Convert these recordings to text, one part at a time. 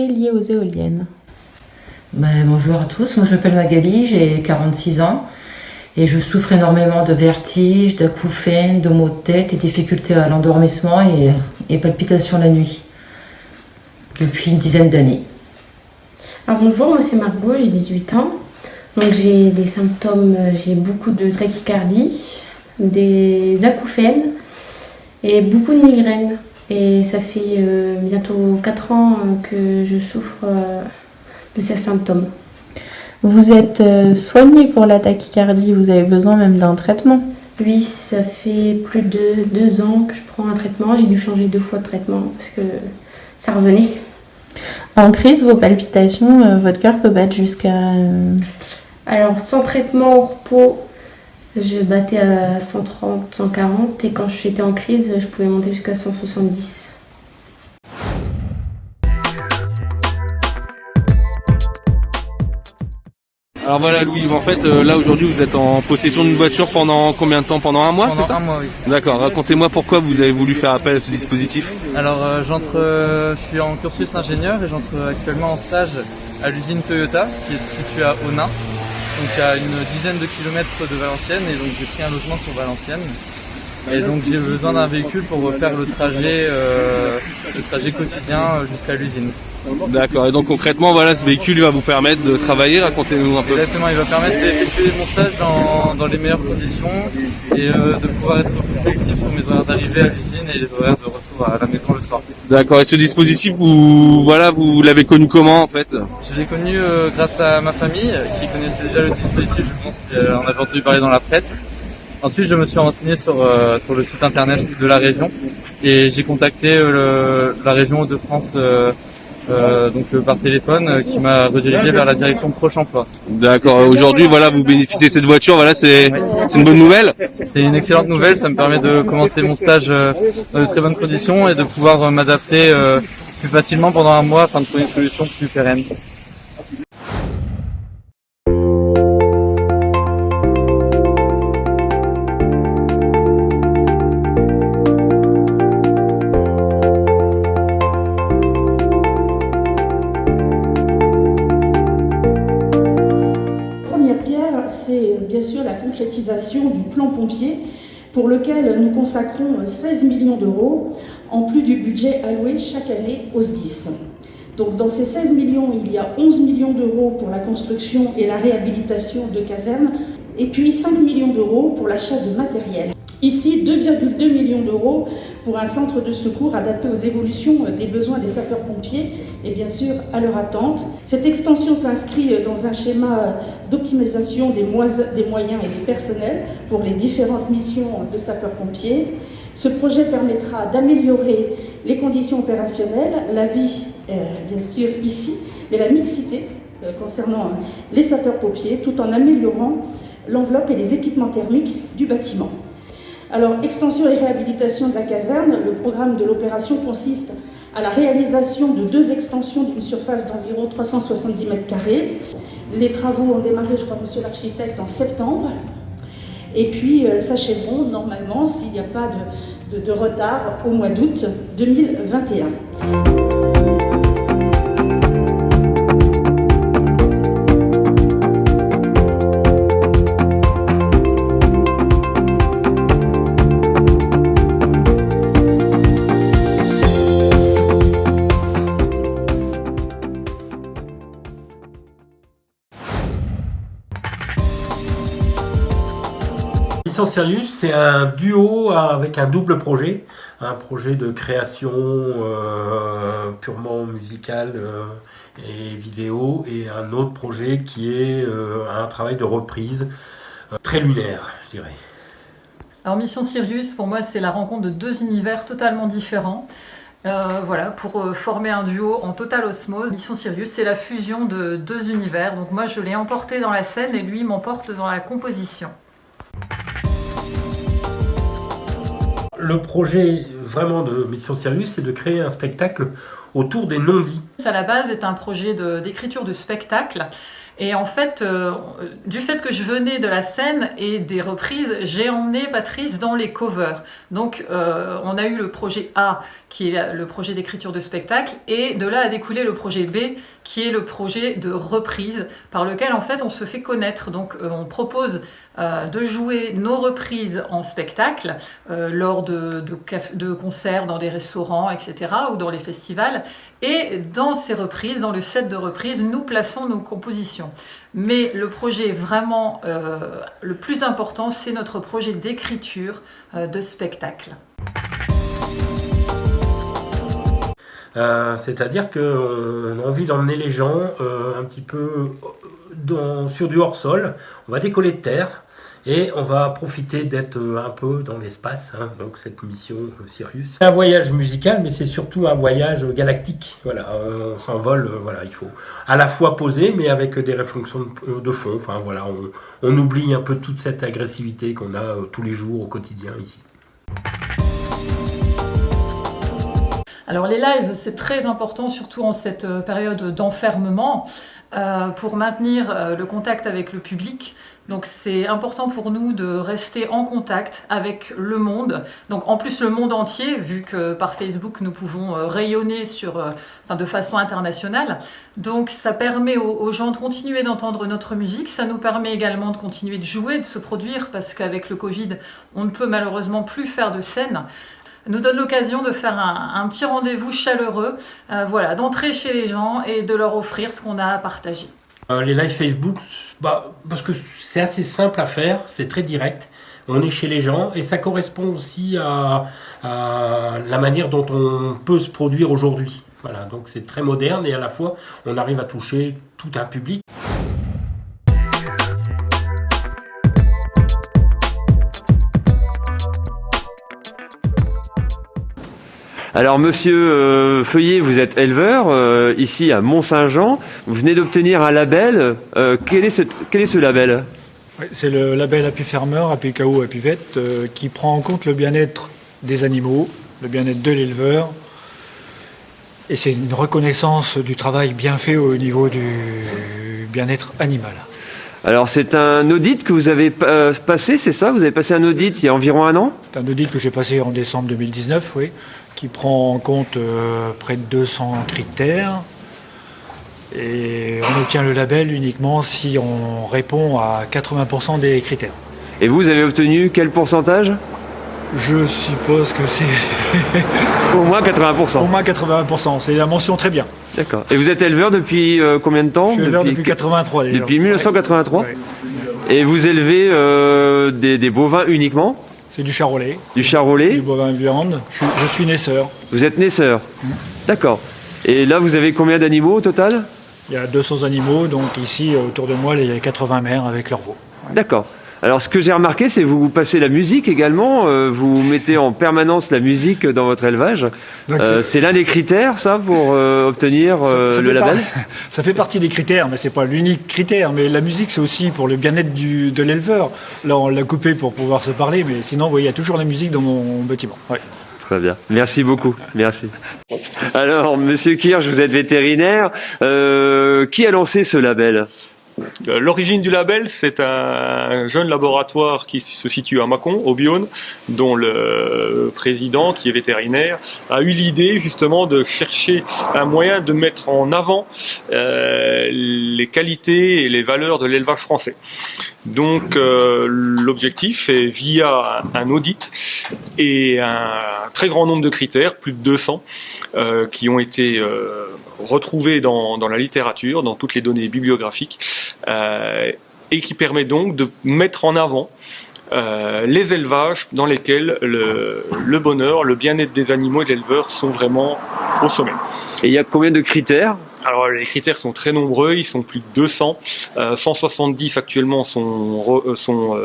projet lié aux éoliennes. Bonjour à tous, moi je m'appelle Magali, j'ai 46 ans et je souffre énormément de vertiges, d'acouphènes, de maux de tête et difficultés à l'endormissement et palpitations la nuit depuis une dizaine d'années. Alors bonjour, moi c'est Margot, j'ai 18 ans. Donc j'ai des symptômes, j'ai beaucoup de tachycardie, des acouphènes et beaucoup de migraines. Et ça fait bientôt 4 ans que je souffre de ces symptômes. Vous êtes soigné pour la tachycardie, vous avez besoin même d'un traitement? Oui, ça fait plus de 2 ans que je prends un traitement. J'ai dû changer 2 fois de traitement parce que ça revenait. En crise, vos palpitations, votre cœur peut battre jusqu'à... Alors sans traitement au repos, je battais à 130, 140 et quand j'étais en crise, je pouvais monter jusqu'à 170. Alors voilà Louis, en fait là aujourd'hui vous êtes en possession d'une voiture pendant combien de temps? Pendant un mois, c'est ça? Pendant un mois, oui. D'accord, racontez-moi pourquoi vous avez voulu faire appel à ce dispositif. Alors je suis en cursus ingénieur et j'entre actuellement en stage à l'usine Toyota qui est située à Onnaing, donc à une dizaine de kilomètres de Valenciennes, et donc j'ai pris un logement sur Valenciennes. Et donc j'ai besoin d'un véhicule pour faire le trajet quotidien jusqu'à l'usine. D'accord, et donc concrètement voilà, ce véhicule va vous permettre de travailler, racontez-nous un peu. Exactement, il va permettre d'effectuer mon stage dans les meilleures conditions et de pouvoir être plus flexible sur mes horaires d'arrivée à l'usine et les horaires de retour à la maison le soir. D'accord, et ce dispositif vous l'avez connu comment en fait? Je l'ai connu grâce à ma famille qui connaissait déjà le dispositif, je pense qu'on avait entendu parler dans la presse. Ensuite, je me suis renseigné sur le site internet de la région et j'ai contacté la région Hauts-de-France par téléphone qui m'a redirigé vers la direction Proche Emploi. D'accord, aujourd'hui voilà, vous bénéficiez de cette voiture, voilà, c'est une bonne nouvelle. C'est une excellente nouvelle, ça me permet de commencer mon stage dans de très bonnes conditions et de pouvoir m'adapter plus facilement pendant un mois afin de trouver une solution plus pérenne. C'est bien sûr la concrétisation du plan pompier pour lequel nous consacrons 16 millions d'euros en plus du budget alloué chaque année au SDIS. Donc dans ces 16 millions, il y a 11 millions d'euros pour la construction et la réhabilitation de casernes et puis 5 millions d'euros pour l'achat de matériel. Ici, 2,2 millions d'euros pour un centre de secours adapté aux évolutions des besoins des sapeurs-pompiers et bien sûr à leur attente. Cette extension s'inscrit dans un schéma d'optimisation des moyens et des personnels pour les différentes missions de sapeurs-pompiers. Ce projet permettra d'améliorer les conditions opérationnelles, la vie bien sûr ici, mais la mixité concernant les sapeurs-pompiers tout en améliorant l'enveloppe et les équipements thermiques du bâtiment. Alors, extension et réhabilitation de la caserne, le programme de l'opération consiste à la réalisation de 2 extensions d'une surface d'environ 370 m². Les travaux ont démarré, je crois, monsieur l'architecte, en septembre. Et puis, s'achèveront normalement, s'il n'y a pas de retard, au mois d'août 2021. Mission Sirius, c'est un duo avec un double projet, un projet de création purement musicale et vidéo, et un autre projet qui est un travail de reprise très lunaire, je dirais. Alors Mission Sirius, pour moi, c'est la rencontre de 2 univers totalement différents. Pour former un duo en totale osmose. Mission Sirius, c'est la fusion de 2 univers. Donc moi, je l'ai emporté dans la scène et lui m'emporte dans la composition. Le projet vraiment de Mission Sirius, c'est de créer un spectacle autour des non-dits. À la base, est un projet d'écriture de spectacle Et en fait, du fait que je venais de la scène et des reprises, j'ai emmené Patrice dans les covers. Donc on a eu le projet A, qui est le projet d'écriture de spectacle, et de là a découlé le projet B, qui est le projet de reprise, par lequel en fait on se fait connaître. Donc on propose de jouer nos reprises en spectacle, lors de concerts dans des restaurants, etc., ou dans les festivals. Et dans ces reprises, dans le set de reprises, nous plaçons nos compositions. Mais le projet vraiment le plus important, c'est notre projet d'écriture de spectacle. C'est-à-dire qu'on a envie d'emmener les gens un petit peu sur du hors-sol. On va décoller de terre et on va profiter d'être un peu dans l'espace, hein, donc cette mission Sirius. C'est un voyage musical, mais c'est surtout un voyage galactique. Voilà, on s'envole, voilà, il faut à la fois poser, mais avec des réflexions de fond. Enfin voilà, on oublie un peu toute cette agressivité qu'on a tous les jours au quotidien ici. Alors les lives, c'est très important, surtout en cette période d'enfermement, pour maintenir le contact avec le public. Donc c'est important pour nous de rester en contact avec le monde, donc en plus le monde entier, vu que par Facebook nous pouvons rayonner de façon internationale. Donc ça permet aux gens de continuer d'entendre notre musique, ça nous permet également de continuer de jouer, de se produire, parce qu'avec le Covid, on ne peut malheureusement plus faire de scène. Nous donne l'occasion de faire un petit rendez-vous chaleureux, d'entrer chez les gens et de leur offrir ce qu'on a à partager. Les lives Facebook, parce que c'est assez simple à faire, c'est très direct. On est chez les gens et ça correspond aussi à la manière dont on peut se produire aujourd'hui. Voilà, donc c'est très moderne et à la fois on arrive à toucher tout un public. Alors monsieur Feuillet, vous êtes éleveur ici à Mont-Saint-Jean. Vous venez d'obtenir un label. Quel est ce label ? C'est le label Happy Farmer, Happy Cow, Happy Vet, qui prend en compte le bien-être des animaux, le bien-être de l'éleveur. Et c'est une reconnaissance du travail bien fait au niveau du bien-être animal. Alors c'est un audit que vous avez passé, c'est ça ? Vous avez passé un audit il y a environ un an ? C'est un audit que j'ai passé en décembre 2019, oui, qui prend en compte près de 200 critères. Et on obtient le label uniquement si on répond à 80% des critères. Et vous avez obtenu quel pourcentage ? Je suppose que c'est... Au moins 80%. Au moins 80%, c'est la mention très bien. D'accord. Et vous êtes éleveur depuis combien de temps ? Je suis éleveur depuis 83 déjà. Depuis 1983 ? Ouais. Et vous élevez des bovins uniquement ? C'est du charolais. Du charolais ? Du bovin viande. Je suis naisseur. Vous êtes naisseur ? D'accord. Et là, vous avez combien d'animaux au total ? Il y a 200 animaux, donc ici, autour de moi, il y a 80 mères avec leurs veaux. Ouais. D'accord. Alors, ce que j'ai remarqué, c'est que vous passez la musique également. Vous mettez en permanence la musique dans votre élevage. C'est l'un des critères, ça, pour obtenir le label ? Ça fait partie des critères, mais c'est pas l'unique critère. Mais la musique, c'est aussi pour le bien-être de l'éleveur. Là, on l'a coupé pour pouvoir se parler, mais sinon, il y a toujours la musique dans mon bâtiment. Ouais. Très bien. Merci beaucoup. Merci. Alors, Monsieur Kirsch, vous êtes vétérinaire. Qui a lancé ce label ? L'origine du label, c'est un jeune laboratoire qui se situe à Mâcon, au Beaune, dont le président, qui est vétérinaire, a eu l'idée justement de chercher un moyen de mettre en avant les qualités et les valeurs de l'élevage français. Donc l'objectif est via un audit et un très grand nombre de critères, plus de 200, qui ont été retrouvés dans la littérature, dans toutes les données bibliographiques, et qui permet donc de mettre en avant les élevages dans lesquels le bonheur, le bien-être des animaux et de l'éleveur sont vraiment au sommet. Et il y a combien de critères ? Alors les critères sont très nombreux, ils sont plus de 200, 170 actuellement sont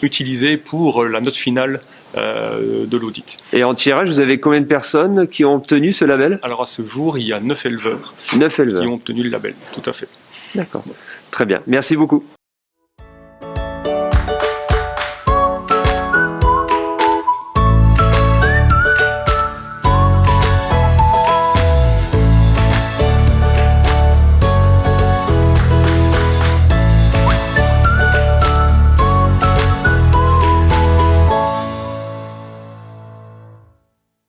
utilisés pour la note finale de l'audit. Et en tirage, vous avez combien de personnes qui ont obtenu ce label ? Alors à ce jour, il y a 9 éleveurs. 9 éleveurs qui ont obtenu le label, tout à fait. D'accord. Très bien. Merci beaucoup.